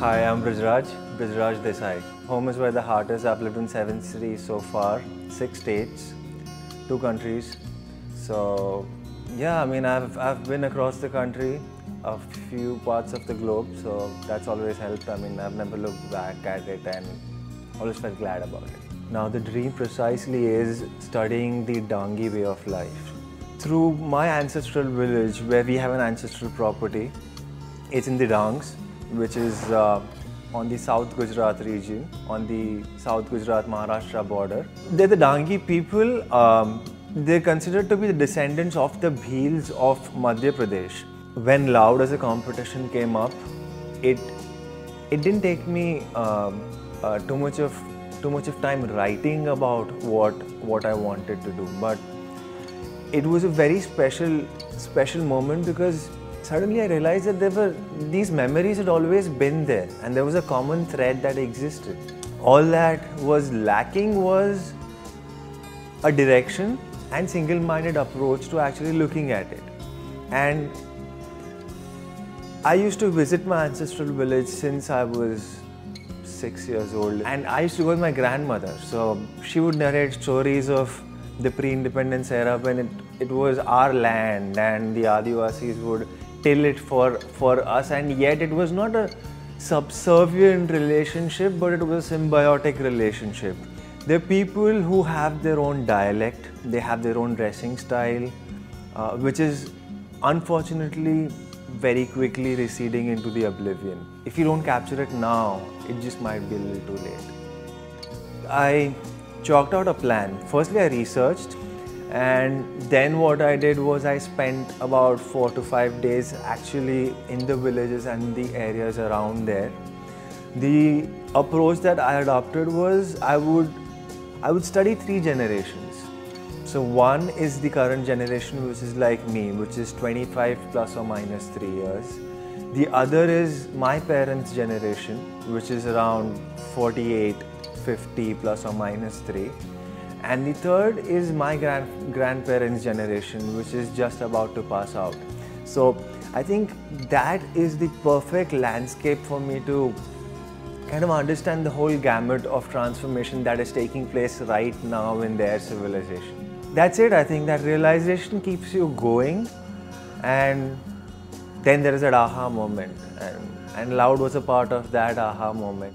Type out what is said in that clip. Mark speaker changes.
Speaker 1: Hi, I'm Brijraj Desai. Home is where the heart is. I've lived in 7 cities so far, 6 states, 2 countries. So yeah, I mean I've been across the country, a few parts of the globe, so that's always helped. I mean I've never looked back at it and always felt glad about it. Now the dream precisely is studying the Dangi way of life. Through my ancestral village, where we have an ancestral property, it's in the Dangs, which is on the South Gujarat region, on the South Gujarat-Maharashtra border. They're the Dangi people. They're considered to be the descendants of the Bhils of Madhya Pradesh. When Loud as a competition came up, it didn't take me too much of time writing about what I wanted to do, but it was a very special moment because suddenly I realized that these memories had always been there and there was a common thread that existed. All that was lacking was a direction and single-minded approach to actually looking at it. And I used to visit my ancestral village since I was 6 years old, and I used to go with my grandmother. So she would narrate stories of the pre-independence era when it was our land and the Adivasis would till it for us, and yet it was not a subservient relationship, but it was a symbiotic relationship. They're people who have their own dialect, they have their own dressing style, which is unfortunately very quickly receding into the oblivion. If you don't capture it now, it just might be a little too late. I chalked out a plan. Firstly, I researched, and then what I did was I spent about 4 to 5 days actually in the villages and the areas around there. The approach that I adopted was I would study 3 generations. So one is the current generation, which is like me, which is 25 plus or minus 3 years. The other is my parents' generation, which is around 48, 50 plus or minus 3. And the third is my grandparents' generation, which is just about to pass out. So I think that is the perfect landscape for me to kind of understand the whole gamut of transformation that is taking place right now in their civilization. That's it. I think that realization keeps you going, and then there is that aha moment, and Loud was a part of that aha moment.